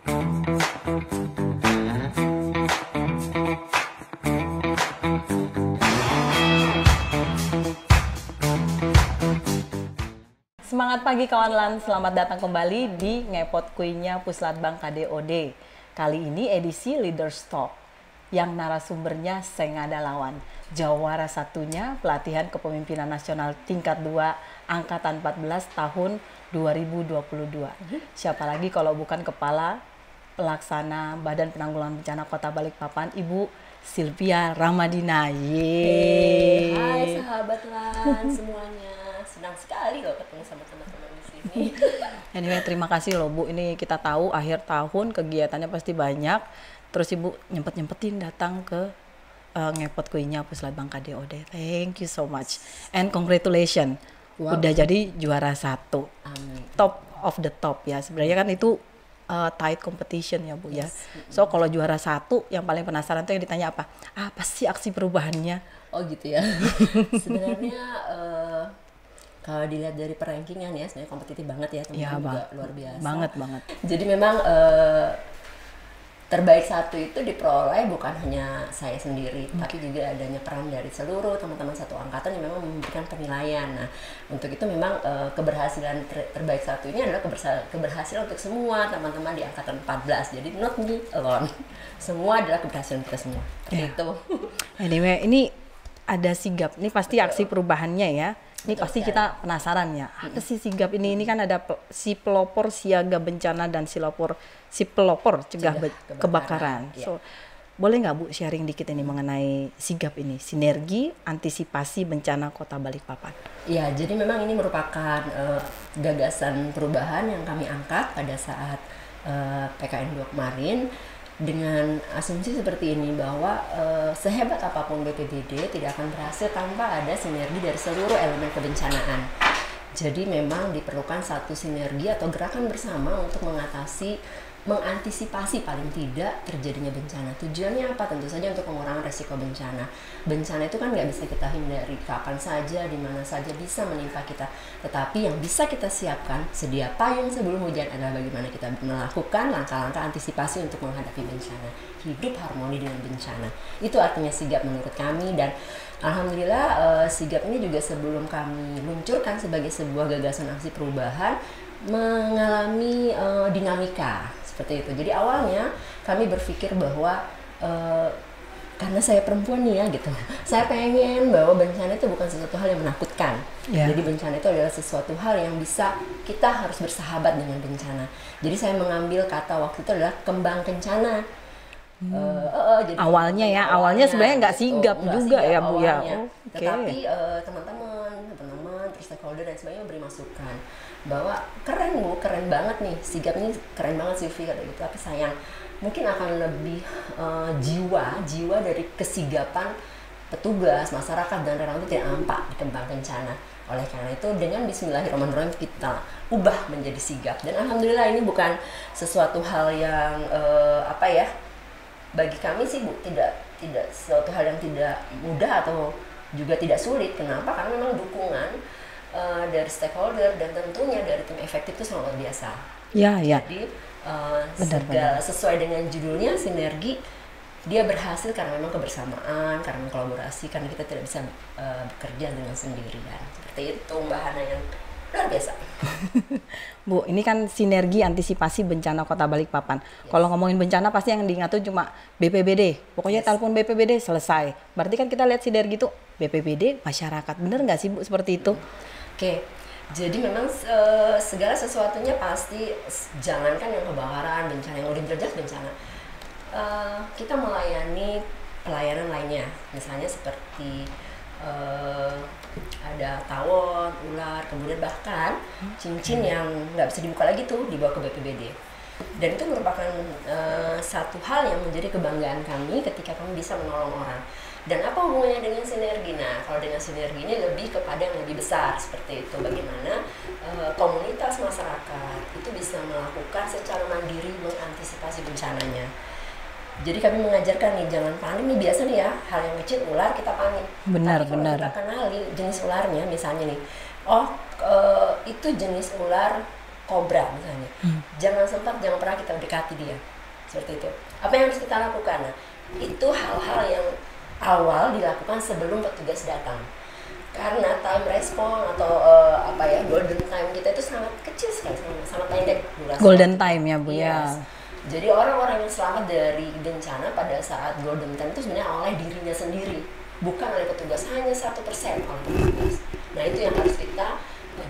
Semangat pagi kawan LAN, selamat datang kembali di Ngepot Kuinya Puslatbang KDOD. Kali ini edisi Leaders Talk yang narasumbernya Sengada Lawan. Jawara satunya pelatihan kepemimpinan nasional tingkat 2 angkatan 14 tahun 2022. Siapa lagi kalau bukan Kepala Pelaksana Badan Penanggulangan Bencana Kota Balikpapan, Ibu Sylvia Ramadina. Yeay. Hai sahabat LAN semuanya. Senang sekali loh ketemu sama teman-teman di sini. Anyway, terima kasih loh Bu. Ini kita tahu akhir tahun kegiatannya pasti banyak. Terus Ibu nyempet-nyempetin datang ke Ngepot Kuinya Puslatbang KDOD. Thank you so much. And congratulations. Wow. Udah jadi juara 1. Amin. Top of the top ya. Sebenarnya kan itu tight competition ya Bu ya. So kalau juara 1 yang paling penasaran tuh yang ditanya apa? Apa sih aksi perubahannya? Oh gitu ya. Sebenarnya kalau dilihat dari perankingan ya, sebenarnya kompetitif banget ya, teman-teman juga luar biasa. Banget. Jadi memang terbaik 1 itu diperoleh bukan hanya saya sendiri, tapi juga adanya peran dari seluruh teman-teman satu angkatan yang memang memberikan penilaian. Nah, untuk itu memang keberhasilan terbaik 1 ini adalah keberhasilan untuk semua teman-teman di angkatan 14. Jadi not me alone. Semua adalah keberhasilan kita semua. Itu. Anyway, ini ada sigap. Ini pasti aksi perubahannya ya. Ini Betul pasti sekali. kita penasaran ya. Apa sih sigap ini? Ini kan ada si pelopor siaga bencana dan si pelopor cegah kebakaran. Ya. So, boleh nggak Bu sharing dikit ini mengenai sigap ini? Sinergi antisipasi bencana Kota Balikpapan. Ya, jadi memang ini merupakan gagasan perubahan yang kami angkat pada saat PKN 2 kemarin. Dengan asumsi seperti ini bahwa sehebat apapun BPBD tidak akan berhasil tanpa ada sinergi dari seluruh elemen kebencanaan. Jadi memang diperlukan satu sinergi atau gerakan bersama untuk mengantisipasi paling tidak terjadinya bencana. Tujuannya apa? Tentu saja untuk pengurangan resiko bencana. Bencana itu kan nggak bisa kita hindari, kapan saja, di mana saja bisa menimpa kita. Tetapi yang bisa kita siapkan, sedia payung sebelum hujan adalah bagaimana kita melakukan langkah-langkah antisipasi untuk menghadapi bencana. Hidup harmoni dengan bencana. Itu artinya sigap menurut kami, dan alhamdulillah sigap ini juga sebelum kami luncurkan sebagai sebuah gagasan aksi perubahan mengalami dinamika seperti itu. Jadi awalnya kami berpikir bahwa karena saya perempuan nih ya gitu, saya pengen bahwa bencana itu bukan sesuatu hal yang menakutkan. Jadi bencana itu adalah sesuatu hal yang bisa kita harus bersahabat dengan bencana. Jadi saya mengambil kata waktu itu adalah kembang kencana. Jadi awalnya sebenarnya nggak sigap juga ya Bu ya. Tetapi teman-teman terus stakeholder dan sebagainya beri masukan bahwa keren Bu, keren banget nih sigap ini, keren banget Sylvie kata gitu. Tapi sayang mungkin akan lebih jiwa dari kesigapan petugas, masyarakat dan relawan itu tidak nampak di kembang kencana. Oleh karena itu dengan Bismillahirrahmanirrahim kita ubah menjadi sigap, dan alhamdulillah ini bukan sesuatu hal yang bagi kami sih Bu, tidak sesuatu hal yang tidak mudah atau juga tidak sulit. Kenapa? Karena memang dukungan dari stakeholder dan tentunya dari tim efektif itu sangat luar biasa. Jadi segala sesuai dengan judulnya sinergi, dia berhasil karena memang kebersamaan, karena kolaborasi, karena kita tidak bisa bekerja dengan sendirian. Seperti itu Mbak Hana, yang luar biasa. Bu, ini kan sinergi antisipasi bencana Kota Balikpapan. Kalau ngomongin bencana pasti yang diingat tuh cuma BPBD. Pokoknya telepon BPBD selesai. Berarti kan kita lihat sinergi itu BPBD, masyarakat. Bener nggak sih Bu seperti itu? Oke. Jadi memang segala sesuatunya pasti, jangankan yang kebakaran, bencana yang udah jelas bencana. Kita melayani pelayanan lainnya. Misalnya seperti ada tawon, ular, kemudian bahkan cincin yang nggak bisa dibuka lagi tuh dibawa ke BPBD. Dan itu merupakan satu hal yang menjadi kebanggaan kami ketika kami bisa menolong orang. Dan apa hubungannya dengan sinergi? Nah, kalau dengan sinergi ini lebih kepada yang lebih besar seperti itu. Bagaimana komunitas masyarakat itu bisa melakukan secara mandiri mengantisipasi bencananya. Jadi kami mengajarkan nih, jangan panik nih, biasa nih ya, hal yang kecil ular kita panik. Benar. Kita kenali jenis ularnya, misalnya nih, itu jenis ular kobra misalnya. Jangan pernah kita dekati dia. Seperti itu. Apa yang harus kita lakukan? Nah, itu hal-hal yang awal dilakukan sebelum petugas datang. Karena time response atau golden time kita itu sangat kecil sekali, sangat pendek durasi. Golden time ya Bu ya. Jadi orang-orang yang selamat dari bencana pada saat golden time itu sebenarnya oleh dirinya sendiri, bukan oleh petugas, hanya 1% oleh petugas. Nah itu yang harus kita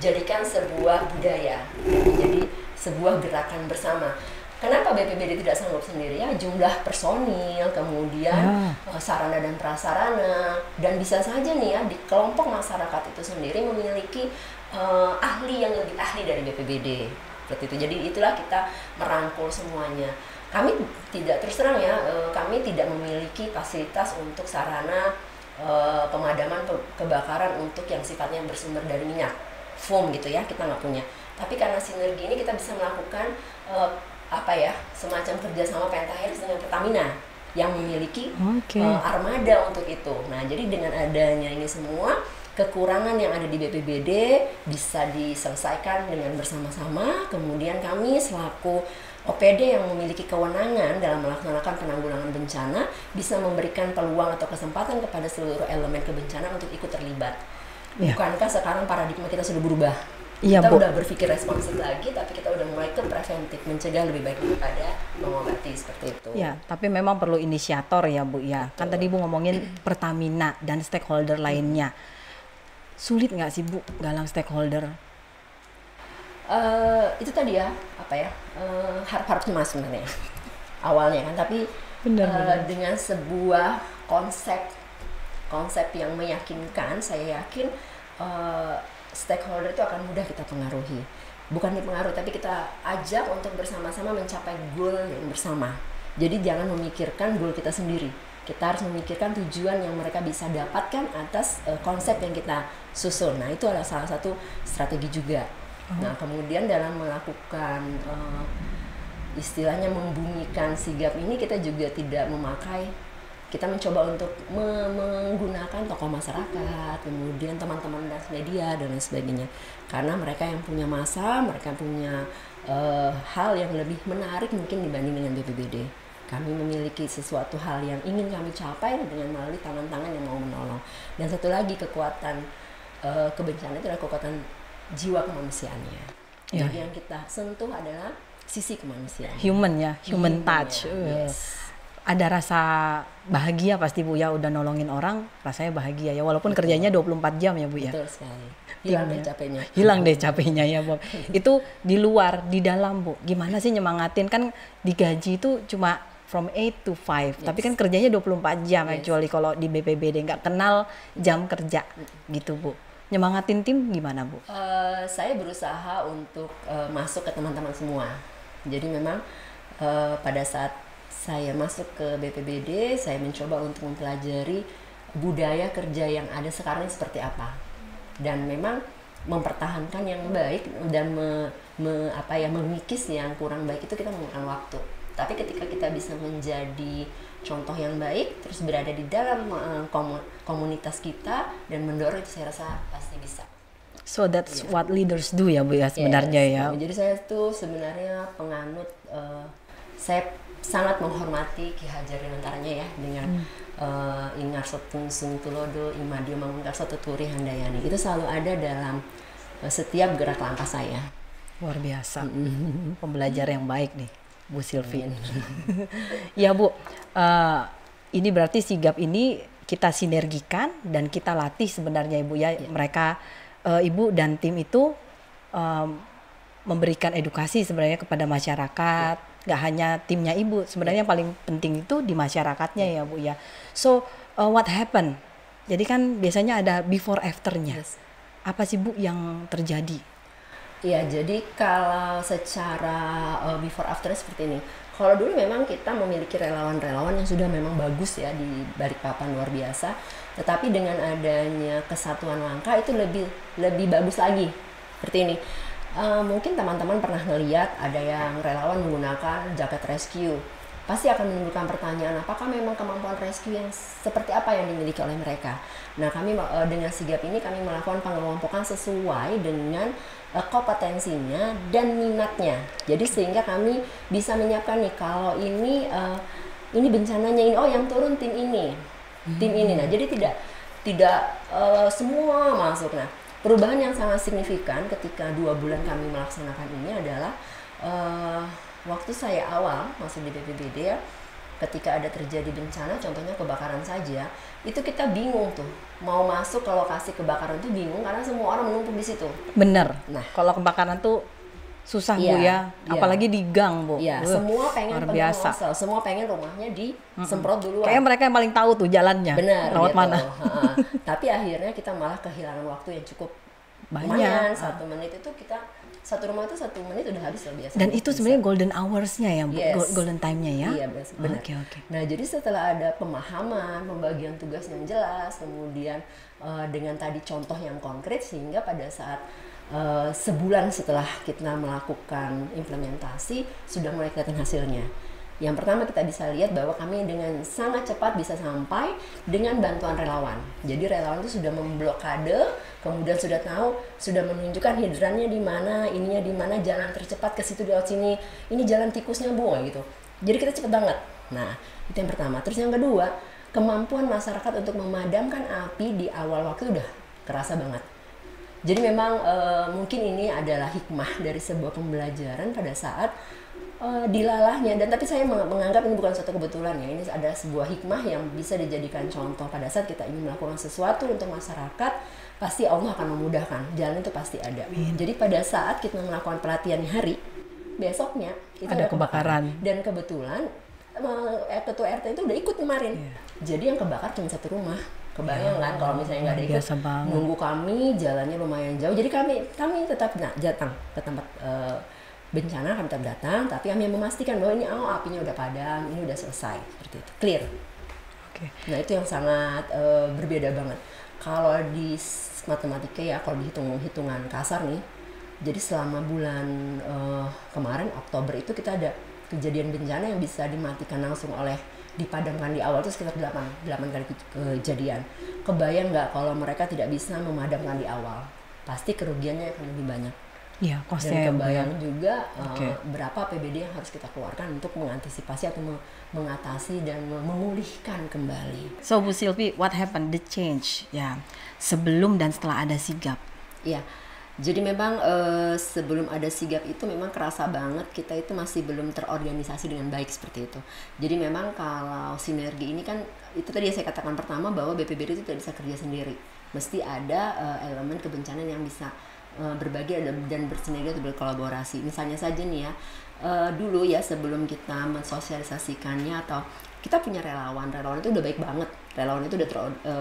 jadikan sebuah budaya, menjadi sebuah gerakan bersama. Kenapa BPBD tidak sanggup sendiri? Ya jumlah personil, kemudian sarana dan prasarana, dan bisa saja nih ya di kelompok masyarakat itu sendiri memiliki ahli yang lebih ahli dari BPBD. Seperti itu. Jadi itulah kita merangkul semuanya. Kami tidak, terus terang ya, kami tidak memiliki fasilitas untuk sarana pemadaman kebakaran untuk yang sifatnya bersumber dari minyak, foam gitu ya, kita nggak punya. Tapi karena sinergi ini kita bisa melakukan semacam kerjasama Pentaheris dengan Pertamina yang memiliki armada untuk itu. Nah, jadi dengan adanya ini semua, kekurangan yang ada di BPBD bisa diselesaikan dengan bersama-sama. Kemudian kami selaku OPD yang memiliki kewenangan dalam melaksanakan penanggulangan bencana bisa memberikan peluang atau kesempatan kepada seluruh elemen kebencanaan untuk ikut terlibat. Bukankah sekarang paradigma kita sudah berubah? Kita udah berpikir responsif lagi, tapi kita udah mulai ke preventif, mencegah lebih baik daripada mengobati, seperti itu. Ya, tapi memang perlu inisiator ya Bu ya. Kan tadi Bu ngomongin Pertamina dan stakeholder lainnya. Sulit nggak sih Bu galang stakeholder? Itu tadi ya, harap cemas sebenarnya awalnya kan, tapi dengan sebuah konsep yang meyakinkan, saya yakin stakeholder itu akan mudah kita pengaruhi. Bukan dipengaruhi, tapi kita ajak untuk bersama-sama mencapai goal yang bersama. Jadi jangan memikirkan goal kita sendiri. Kita harus memikirkan tujuan yang mereka bisa dapatkan atas konsep yang kita susun. Nah, itu adalah salah satu strategi juga. Nah, kemudian dalam melakukan istilahnya membumikan sigap ini, kita juga tidak memakai, kita mencoba untuk menggunakan tokoh masyarakat, kemudian teman-teman media dan lain sebagainya. Karena mereka yang punya masa, mereka punya hal yang lebih menarik mungkin dibanding dengan BPBD. Kami memiliki sesuatu hal yang ingin kami capai dengan melalui tangan-tangan yang mau menolong. Dan satu lagi kekuatan kebencanaan itu adalah kekuatan jiwa kemanusiaannya. Jadi yang kita sentuh adalah sisi kemanusiaan. Human touch. Yes. Ada rasa bahagia pasti Bu ya, udah nolongin orang, rasanya bahagia ya, walaupun kerjanya 24 jam ya Bu ya. Betul sekali. Hilang deh capeknya. Hilang deh capeknya ya Bu. Itu di luar, di dalam Bu, gimana sih nyemangatin? Kan digaji itu cuma from 8 to 5, tapi kan kerjanya 24 jam actually kalau di BPBD, nggak kenal jam kerja gitu Bu. Nyemangatin tim gimana Bu? Saya berusaha untuk masuk ke teman-teman semua. Jadi memang pada saat saya masuk ke BPBD, saya mencoba untuk mempelajari budaya kerja yang ada sekarang ini seperti apa. Dan memang mempertahankan yang baik dan mengikis yang kurang baik itu kita memakan waktu. Tapi ketika kita bisa menjadi contoh yang baik, terus berada di dalam komunitas kita dan mendorong, itu saya rasa pasti bisa. So that's what leaders do ya Bu ya sebenarnya ya. Jadi saya tuh sebenarnya penganut, saya sangat menghormati Ki Hajar Dewantaranya ya, dengan Ingarsotung Sung Tulodo, Imadio Mangunkarso Tuturi Handayani. Itu selalu ada dalam setiap gerak langkah saya. Luar biasa. Pembelajar yang baik nih Bu Sylvie. Ya Bu, ini berarti sigap ini kita sinergikan dan kita latih sebenarnya Ibu ya. Mereka Ibu dan tim itu memberikan edukasi sebenarnya kepada masyarakat. Gak hanya timnya Ibu, sebenarnya yang paling penting itu di masyarakatnya ya Bu ya. So what happened? Jadi kan biasanya ada before afternya. Apa sih Bu yang terjadi? Ya, jadi kalau secara before after seperti ini. Kalau dulu memang kita memiliki relawan-relawan yang sudah memang bagus ya di Balikpapan, luar biasa. Tetapi dengan adanya kesatuan langkah itu lebih bagus lagi. Seperti ini. Mungkin teman-teman pernah ngeliat ada yang relawan menggunakan jaket rescue. pasti akan menimbulkan pertanyaan apakah memang kemampuan rescue yang seperti apa yang dimiliki oleh mereka. Nah, kami dengan sigap ini kami melakukan pengelompokan sesuai dengan kompetensinya dan minatnya. Jadi sehingga kami bisa menyiapkan nih kalau ini bencananya ini, oh yang turun tim ini, tim ini. Nah, jadi tidak semua masuk. Nah, perubahan yang sangat signifikan ketika 2 bulan kami melaksanakan ini adalah waktu saya awal masuk di BPBD ya, ketika ada terjadi bencana, contohnya kebakaran saja, itu kita bingung tuh mau masuk ke lokasi kebakaran tuh bingung karena semua orang menumpuk di situ. Bener. Nah, kalau kebakaran tuh susah iya, Bu ya, iya. apalagi di gang Bu. Iya, semua pengen luar pegang biasa. nozzle, semua pengen rumahnya disemprot duluan. Kayaknya mereka yang paling tahu tuh jalannya. Benar, lewat gitu. mana. Tapi akhirnya kita malah kehilangan waktu yang cukup Banyak. lumayan. 1 menit itu kita satu rumah itu 1 menit udah habis loh biasanya. Dan itu sebenarnya golden hours-nya ya, Bu? Yes. Golden time-nya ya. Iya, benar. Oke. Nah, jadi setelah ada pemahaman, pembagian tugas yang jelas, kemudian dengan tadi contoh yang konkret, sehingga pada saat sebulan setelah kita melakukan implementasi sudah mulai kelihatan hasilnya. Yang pertama kita bisa lihat bahwa kami dengan sangat cepat bisa sampai dengan bantuan relawan. Jadi relawan itu sudah memblokade, kemudian sudah tahu, sudah menunjukkan hidrannya di mana, ininya di mana, jalan tercepat ke situ lewat sini. Ini jalan tikusnya Bu gitu. Jadi kita cepet banget. Nah, itu yang pertama. Terus yang kedua, kemampuan masyarakat untuk memadamkan api di awal waktu udah kerasa banget. Jadi memang mungkin ini adalah hikmah dari sebuah pembelajaran pada saat dilalahnya, dan tapi saya menganggap ini bukan suatu kebetulan ya, ini ada sebuah hikmah yang bisa dijadikan contoh pada saat kita ingin melakukan sesuatu untuk masyarakat, pasti Allah akan memudahkan, jalan itu pasti ada. Jadi pada saat kita melakukan pelatihan hari, besoknya itu ada kebakaran, dan kebetulan ketua RT itu udah ikut kemarin. Jadi yang kebakar cuma 1 rumah. Kebayang kan kalau misalnya nggak ada ikut, nunggu kami, jalannya lumayan jauh. Jadi kami tetap datang ke tempat bencana, kami tetap datang, tapi kami memastikan bahwa ini apinya udah padam, ini udah selesai, seperti itu, clear. Nah, itu yang sangat berbeda banget. Kalau di matematika ya, kalau hitungan kasar nih, jadi selama bulan kemarin Oktober itu kita ada kejadian bencana yang bisa dimatikan langsung dipadamkan di awal itu sekitar 8 kali kejadian. Kebayang nggak kalau mereka tidak bisa memadamkan di awal? Pasti kerugiannya akan lebih banyak. Iya, kosnya. Dan kebayang juga berapa APBD yang harus kita keluarkan untuk mengantisipasi atau mengatasi dan memulihkan kembali. So Bu Sylvie, what happened? The change ya, sebelum dan setelah ada sigap. Iya. Jadi memang sebelum ada sigap itu memang kerasa banget kita itu masih belum terorganisasi dengan baik seperti itu. Jadi memang kalau sinergi ini kan, itu tadi yang saya katakan pertama bahwa BPBD itu tidak bisa kerja sendiri. Mesti ada elemen kebencanaan yang bisa berbagi dan bersinergi atau berkolaborasi. Misalnya saja nih ya, dulu ya sebelum kita mensosialisasikannya atau kita punya relawan itu udah baik banget. Relawan itu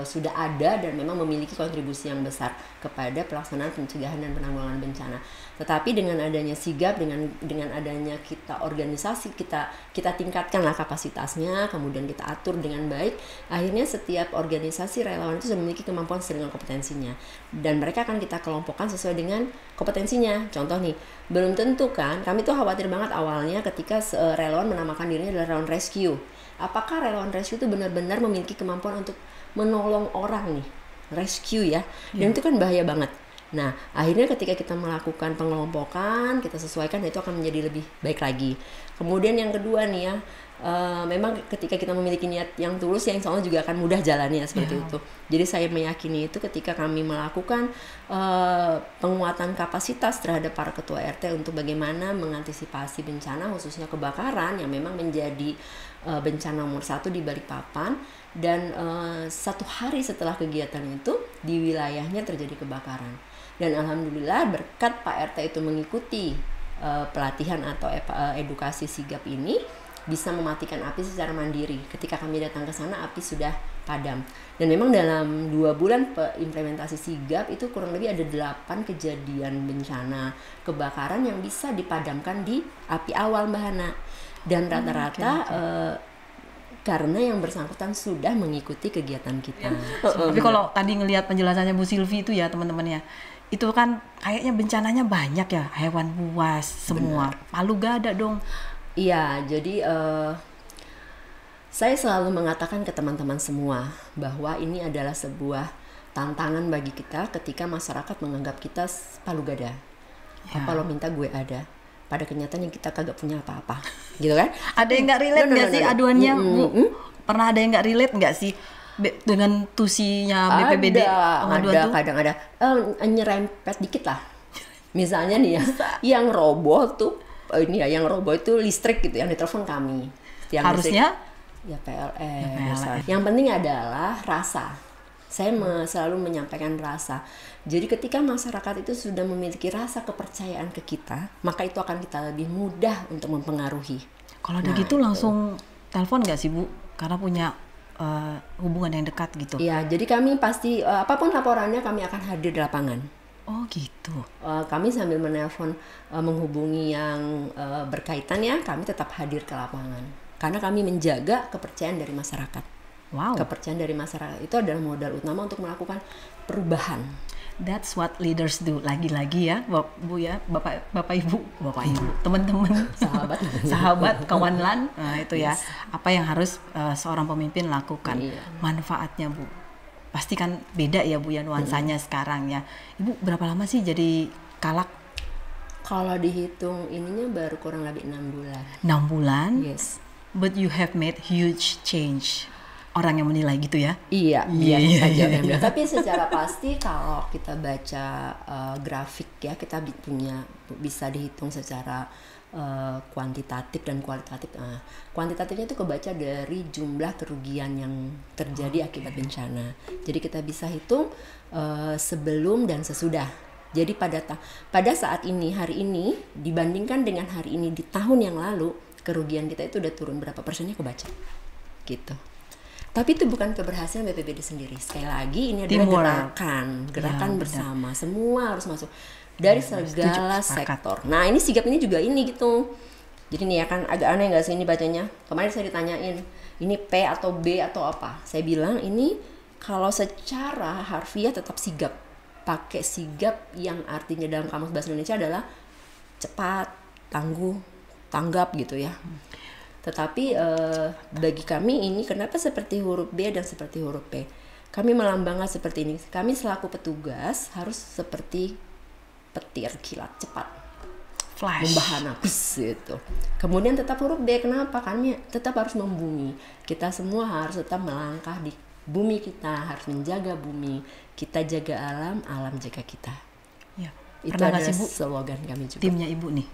sudah ada dan memang memiliki kontribusi yang besar kepada pelaksanaan pencegahan dan penanggulangan bencana. Tetapi dengan adanya sigap, dengan adanya kita organisasi, kita tingkatkanlah kapasitasnya, kemudian kita atur dengan baik. Akhirnya setiap organisasi relawan itu sudah memiliki kemampuan sesuai dengan kompetensinya, dan mereka akan kita kelompokkan sesuai dengan kompetensinya. Contoh nih, belum tentu kan, kami tuh khawatir banget awalnya ketika relawan menamakan dirinya adalah relawan rescue. Apakah relawan rescue itu benar-benar memiliki kemampuan untuk menolong orang nih, rescue ya, dan itu kan bahaya banget. Nah, akhirnya ketika kita melakukan pengelompokan, kita sesuaikan, itu akan menjadi lebih baik lagi. Kemudian yang kedua nih ya, memang ketika kita memiliki niat yang tulus, ya insya Allah juga akan mudah jalannya seperti itu. Jadi saya meyakini itu ketika kami melakukan penguatan kapasitas terhadap para ketua RT untuk bagaimana mengantisipasi bencana, khususnya kebakaran yang memang menjadi bencana nomor 1 di Balikpapan, dan 1 hari setelah kegiatan itu di wilayahnya terjadi kebakaran, dan alhamdulillah berkat Pak RT itu mengikuti pelatihan atau edukasi sigap ini, bisa mematikan api secara mandiri. Ketika kami datang ke sana, api sudah padam. Dan memang dalam 2 bulan implementasi sigap itu kurang lebih ada 8 kejadian bencana kebakaran yang bisa dipadamkan di api awal, Mbak Hana. Dan rata-rata karena yang bersangkutan sudah mengikuti kegiatan kita. Tapi kalau tadi ngelihat penjelasannya Bu Sylvie itu ya teman-teman ya, itu kan kayaknya bencananya banyak ya, hewan buas semua. Benar. Palu gak ada dong. Iya, jadi Saya selalu mengatakan ke teman-teman semua bahwa ini adalah sebuah tantangan bagi kita ketika masyarakat menganggap kita palu gada. Apa lo minta gue ada. Pada kenyataannya kita kagak punya apa-apa, gitu kan? Ada yang nggak relate nggak sih aduannya, Bu? Pernah ada yang nggak relate nggak sih dengan tusinya BPBD? Ada, kadang ada nyerempet dikit lah. Misalnya nih ya, yang roboh tuh, yang roboh itu listrik gitu, yang ditelepon kami. Yang harusnya listrik, ya PLN. Yang penting adalah rasa. Saya selalu menyampaikan rasa. Jadi ketika masyarakat itu sudah memiliki rasa kepercayaan ke kita, maka itu akan kita lebih mudah untuk mempengaruhi. Kalau udah gitu langsung telepon nggak sih, Bu? Karena punya hubungan yang dekat gitu. Iya, jadi kami pasti apapun laporannya kami akan hadir di lapangan. Oh gitu. Kami sambil menelpon menghubungi yang berkaitan ya, kami tetap hadir ke lapangan. Karena kami menjaga kepercayaan dari masyarakat. Wow. Kepercayaan dari masyarakat itu adalah modal utama untuk melakukan perubahan. That's what leaders do. Lagi-lagi ya, Bu ya, Bapak Ibu, teman-teman, sahabat, kawan LAN, nah itu ya. Apa yang harus seorang pemimpin lakukan? Manfaatnya, Bu. Pasti kan beda ya, Bu ya, nuansanya sekarang ya. Ibu berapa lama sih jadi Kalak? Kalau dihitung ininya baru kurang lebih 6 bulan. 6 bulan? Yes. But you have made huge change. Orang yang menilai gitu ya? Iya, biasa saja. Tapi secara pasti kalau kita baca grafik ya, kita bisa dihitung secara kuantitatif dan kualitatif. Kuantitatifnya itu kebaca dari jumlah kerugian yang terjadi akibat bencana. Jadi kita bisa hitung sebelum dan sesudah. Jadi pada saat ini, hari ini dibandingkan dengan hari ini di tahun yang lalu, kerugian kita itu udah turun berapa persennya kebaca. Gitu. Tapi itu bukan keberhasilan BPBD sendiri. Sekali lagi ini adalah gerakan bersama. Semua harus masuk dari segala sektor. Nah ini sigap ini juga ini gitu. Jadi nih ya kan agak aneh nggak sih ini bacanya? Kemarin saya ditanyain ini P atau B atau apa? Saya bilang ini kalau secara harfiah tetap sigap. Pakai sigap yang artinya dalam kamus bahasa Indonesia adalah cepat, tangguh, tanggap gitu ya. Tetapi bagi kami ini kenapa seperti huruf B dan seperti huruf P? Kami melambangkan seperti ini. Kami selaku petugas harus seperti petir kilat cepat. Flash. Membahana gitu. Kemudian tetap huruf B. Kenapa? Kami tetap harus membumi. Kita semua harus tetap melangkah di bumi kita. Harus menjaga bumi. Kita jaga alam, alam jaga kita. Ya. Itu adalah slogan kami juga. Timnya Ibu nih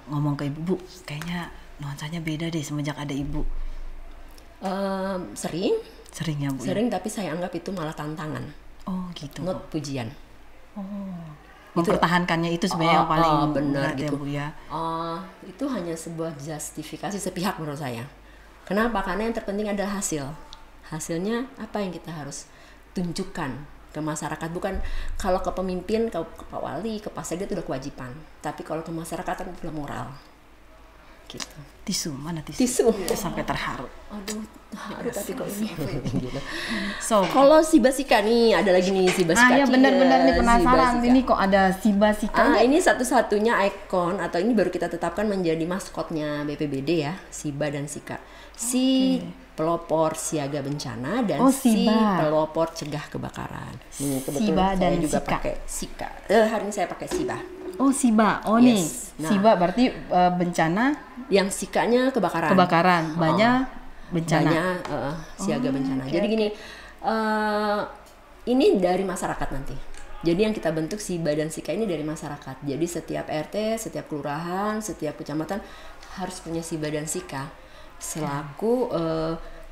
ngomong ke Ibu, Bu, kayaknya nuansanya beda deh semenjak ada Ibu. Sering ya, Bu. Sering, tapi saya anggap itu malah tantangan. Oh gitu. Not pujian. Mempertahankannya itu sebenarnya yang paling benar gitu. Ya, Bu ya. Itu hanya sebuah justifikasi sepihak menurut saya. Kenapa? Karena yang terpenting adalah hasil. Hasilnya apa yang kita harus tunjukkan ke masyarakat. Bukan kalau ke pemimpin, ke Pak Wali, ke Pak Sekda itu udah kewajiban. Tapi kalau ke masyarakat itu adalah moral. Gitu. Tisu, mana tisu? Sampai terharu. Aduh tapi kok ini. Gitu. So, kalau Siba Sika nih, ada lagi nih Siba Sika. Ya benar-benar nih penasaran. Ini kok ada Siba Sika? Ini satu-satunya ikon atau ini baru kita tetapkan menjadi maskotnya BPBD ya, Siba dan Sika. Si pelopor siaga bencana dan si pelopor cegah kebakaran. Nih kebetulan Siba saya dan juga Sika. pakai Sika. Hari ini saya pakai Siba. Oh Siba, nih Nah, Siba berarti bencana. Yang Sikanya kebakaran. Banyak bencana. Banyak siaga bencana. Jadi gini, ini dari masyarakat nanti. Jadi yang kita bentuk Siba dan Sika ini dari masyarakat. Jadi setiap RT, setiap kelurahan, setiap kecamatan harus punya Siba dan Sika selaku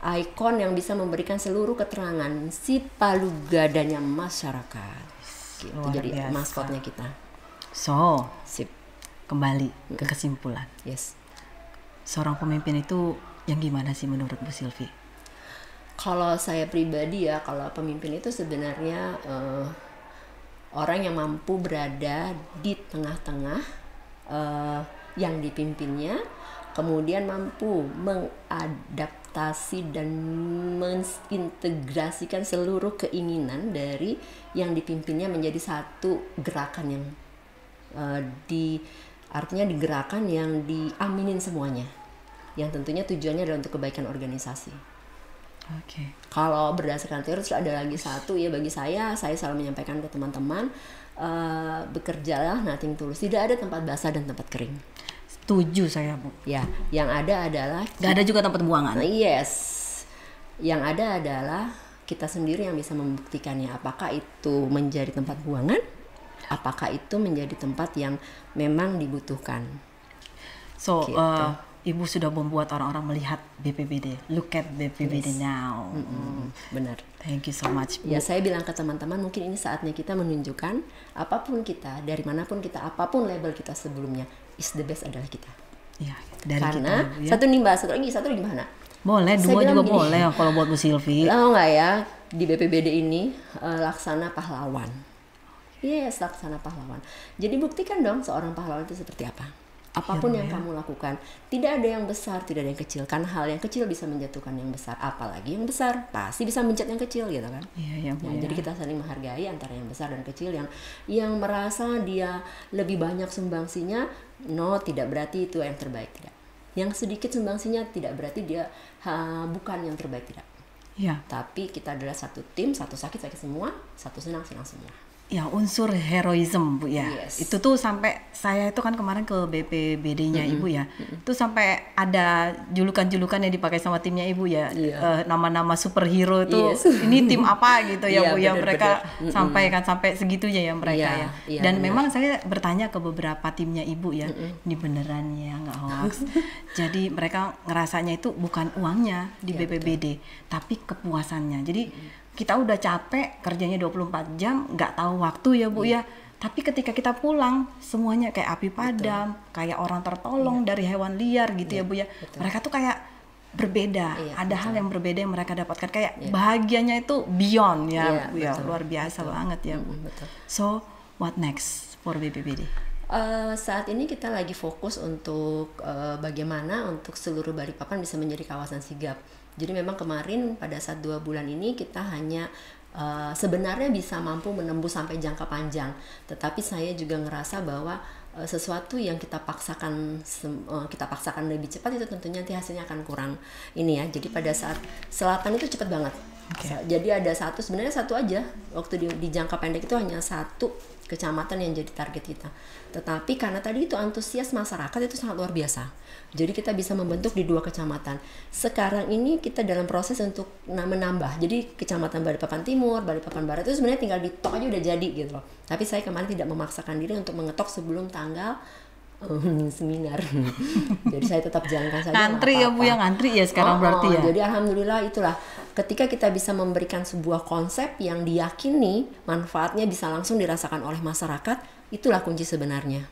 ikon yang bisa memberikan seluruh keterangan si palu gadanya masyarakat. Gitu. Jadi maskotnya kita. So, sip. Kembali ke kesimpulan. Yes. Seorang pemimpin itu yang gimana sih menurut Bu Sylvie? Kalau saya pribadi ya, kalau pemimpin itu sebenarnya orang yang mampu berada di tengah-tengah yang dipimpinnya, kemudian mampu mengadaptasi dan mengintegrasikan seluruh keinginan dari yang dipimpinnya menjadi satu gerakan yang artinya di gerakan yang diaminin semuanya. yang tentunya tujuannya adalah untuk kebaikan organisasi. Oke. Kalau berdasarkan teori terus ada lagi satu ya, bagi saya selalu menyampaikan ke teman-teman, bekerjalah nothing tulus. Tidak ada tempat basah dan tempat kering. Setuju saya, Bu. Ya, yang ada adalah Gak ada juga tempat buangan. yes. Yang ada adalah kita sendiri yang bisa membuktikannya, apakah itu menjadi tempat buangan, apakah itu menjadi tempat yang memang dibutuhkan. So, Gitu. Ibu sudah membuat orang-orang melihat BPBD. Look at BPBD now. Benar. Thank you so much, Bu. Ya, saya bilang ke teman-teman, mungkin ini saatnya kita menunjukkan apapun kita, dari manapun kita, apapun label kita sebelumnya, is the best adalah kita. Ya, dari Karena kita, Bu, ya. satu nih Mbak, satu lagi gimana? Boleh, Saya dua bilang juga begini. boleh kalau buat Bu Sylvie. Tahu nggak ya, di BPBD ini laksana pahlawan. Yes, laksana pahlawan. Jadi buktikan dong seorang pahlawan itu seperti apa. Apapun yang kamu lakukan, tidak ada yang besar, tidak ada yang kecil. Karena hal yang kecil bisa menjatuhkan yang besar, apalagi yang besar pasti bisa menjat yang kecil, gitu kan? Iya, ya, Bu. Nah, Ya. jadi kita saling menghargai antara yang besar dan kecil. Yang merasa dia lebih banyak sumbangsinya, no, tidak berarti itu yang terbaik, tidak. Yang sedikit sumbangsinya tidak berarti dia bukan yang terbaik, tidak. Ya. Tapi kita adalah satu tim, satu sakit semua, satu senang semua. Ya, unsur heroism, Bu, ya. Yes. Itu tuh sampai saya itu kan kemarin ke BPBD-nya Ibu ya. Tuh sampai ada julukan-julukan yang dipakai sama timnya Ibu ya. Iya. Nama-nama superhero itu Yes. ini tim apa gitu ya, Iya, Bu, yang bener, mereka sampaikan sampai segitunya ya mereka Iya, ya. iya, Dan bener. memang saya bertanya ke beberapa timnya Ibu ya. Ini beneran ya, nggak hoax. Jadi mereka ngerasanya itu bukan uangnya di Iya, BPBD, tapi kepuasannya. Jadi kita udah capek kerjanya 24 jam, nggak tahu waktu ya, Bu, ya. Tapi ketika kita pulang, semuanya kayak api padam, kayak orang tertolong dari hewan liar gitu ya, Bu, ya. Mereka tuh kayak berbeda. Iya, Ada hal yang berbeda yang mereka dapatkan. Kayak bahagianya itu beyond ya, Iya, Bu, ya. betul. Luar biasa banget ya, Bu. Betul. So, what next for BPBD? Saat ini kita lagi fokus untuk bagaimana untuk seluruh Balikpapan bisa menjadi kawasan sigap. Jadi memang kemarin pada saat 2 bulan ini kita hanya sebenarnya bisa mampu menembus sampai jangka panjang. Tetapi saya juga ngerasa bahwa sesuatu yang kita paksakan lebih cepat itu tentunya nanti hasilnya akan kurang ini ya. Jadi pada saat selatan itu cepat banget. Jadi ada sebenarnya satu aja waktu di jangka pendek itu hanya 1 kecamatan yang jadi target kita. Tetapi karena tadi itu antusias masyarakat itu sangat luar biasa. Jadi kita bisa membentuk di 2 kecamatan. Sekarang ini kita dalam proses untuk menambah. Jadi kecamatan Balikpapan Timur, Balikpapan Barat itu sebenarnya tinggal ditok aja udah jadi gitu loh. Tapi saya kemarin tidak memaksakan diri untuk mengetok sebelum tanggal seminar. Jadi saya tetap jalankan saja. Ngantri ya, Bu, yang ngantri ya sekarang berarti ya. Jadi alhamdulillah itulah ketika kita bisa memberikan sebuah konsep yang diyakini manfaatnya bisa langsung dirasakan oleh masyarakat, itulah kunci sebenarnya.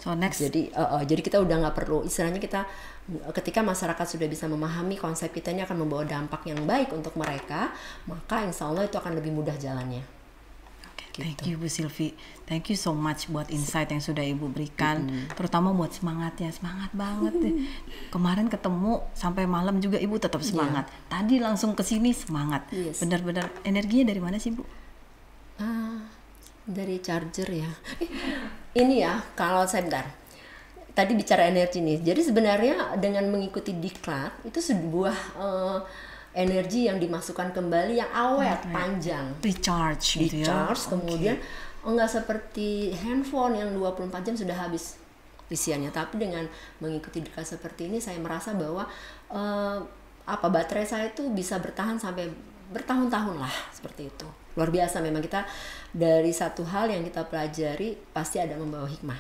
So next. Jadi kita udah nggak perlu, istilahnya kita ketika masyarakat sudah bisa memahami konsep kita ini akan membawa dampak yang baik untuk mereka, maka insya Allah itu akan lebih mudah jalannya. Thank you, Bu Sylvie. Thank you so much buat insight yang sudah Ibu berikan, terutama buat semangatnya. Semangat banget deh. Kemarin ketemu sampai malam juga Ibu tetap semangat. Tadi langsung ke sini semangat. Yes. Benar-benar energinya dari mana sih, Bu? Dari charger ya. Ini ya, kalau saya bentar. Tadi bicara energi nih. Jadi sebenarnya dengan mengikuti diklat itu sebuah energi yang dimasukkan kembali yang awet, panjang. Recharge gitu ya. Recharge, kemudian enggak seperti handphone yang 24 jam sudah habis isiannya. Tapi dengan mengikuti diklat seperti ini saya merasa bahwa baterai saya itu bisa bertahan sampai bertahun-tahun lah, seperti itu. Luar biasa memang, kita dari satu hal yang kita pelajari pasti ada membawa hikmah.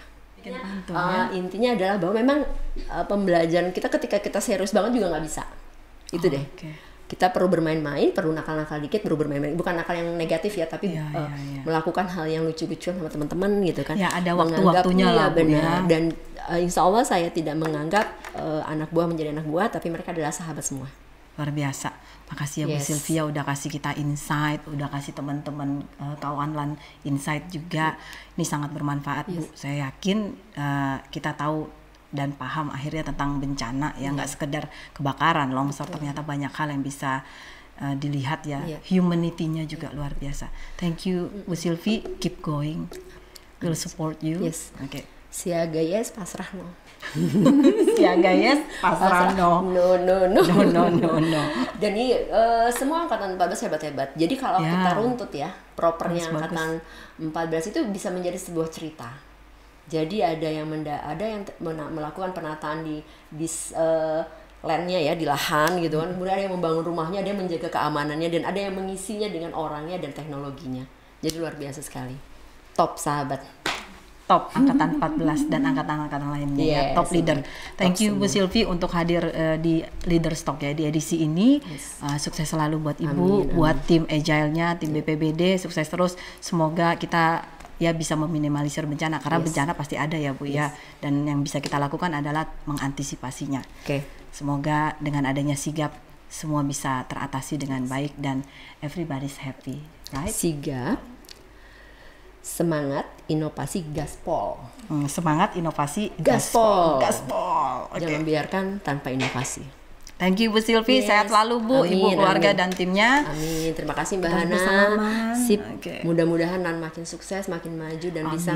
Intinya adalah bahwa memang pembelajaran kita ketika kita serius banget juga nggak bisa. Itu deh. Kita perlu bermain-main, perlu nakal-nakal dikit, perlu bermain-main. Bukan nakal yang negatif ya, tapi melakukan hal yang lucu-lucuan sama teman-teman gitu kan. Ya, ada waktu-waktunya lah, Bu, ya. Dan insya Allah saya tidak menganggap anak buah menjadi anak buah, tapi mereka adalah sahabat semua. Luar biasa. Makasih ya, Bu Sylvia, udah kasih kita insight, udah kasih teman-teman kawan insight juga. Ini sangat bermanfaat, Bu. Saya yakin kita tahu dan paham akhirnya tentang bencana ya, nggak sekedar kebakaran, longsor, ternyata banyak hal yang bisa dilihat ya. Humanity-nya juga luar biasa. Thank you, Bu Sylvie. Keep going. We'll support you. Yes. Okay. Siaga yes, pasrah no. Siaga yes, pasrah no. No. No. Dan ini semua angkatan 14 hebat-hebat. Jadi kalau kita runtut ya, propernya angkatan 14 itu bisa menjadi sebuah cerita. Jadi ada yang melakukan penataan di landnya ya, di lahan gitu kan. Kemudian ada yang membangun rumahnya, ada yang menjaga keamanannya, dan ada yang mengisinya dengan orangnya dan teknologinya. Jadi luar biasa sekali. Top sahabat. Top angkatan 14 dan angkatan-angkatan lainnya ya, top leader. Thank you Bu Sylvie untuk hadir di Leaders Talk ya di edisi ini. Sukses selalu buat Ibu, buat tim Agile-nya, tim BPBD, sukses terus. Semoga kita ya bisa meminimalisir bencana karena bencana pasti ada ya Bu ya. Dan yang bisa kita lakukan adalah mengantisipasinya. Semoga dengan adanya sigap semua bisa teratasi dengan baik dan everybody's happy, right? Sigap, semangat, inovasi, gaspol. Semangat, inovasi, gaspol. Okay. Jangan biarkan tanpa inovasi. Thank you Bu Sylvie, sehat selalu Bu, Ibu, keluarga dan timnya. Amin, terima kasih Mbak Hana. Sip, mudah-mudahan Nan makin sukses, makin maju dan bisa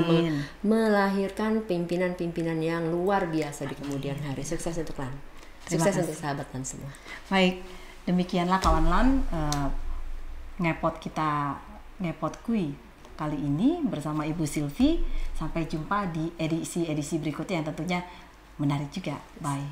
melahirkan pimpinan-pimpinan yang luar biasa di kemudian hari. Sukses untuk Lan. Sukses untuk sahabat Lan semua. Baik, demikianlah kawan Lan ngepot kui kali ini bersama Ibu Sylvie. Sampai jumpa di edisi berikutnya yang tentunya menarik juga. Bye.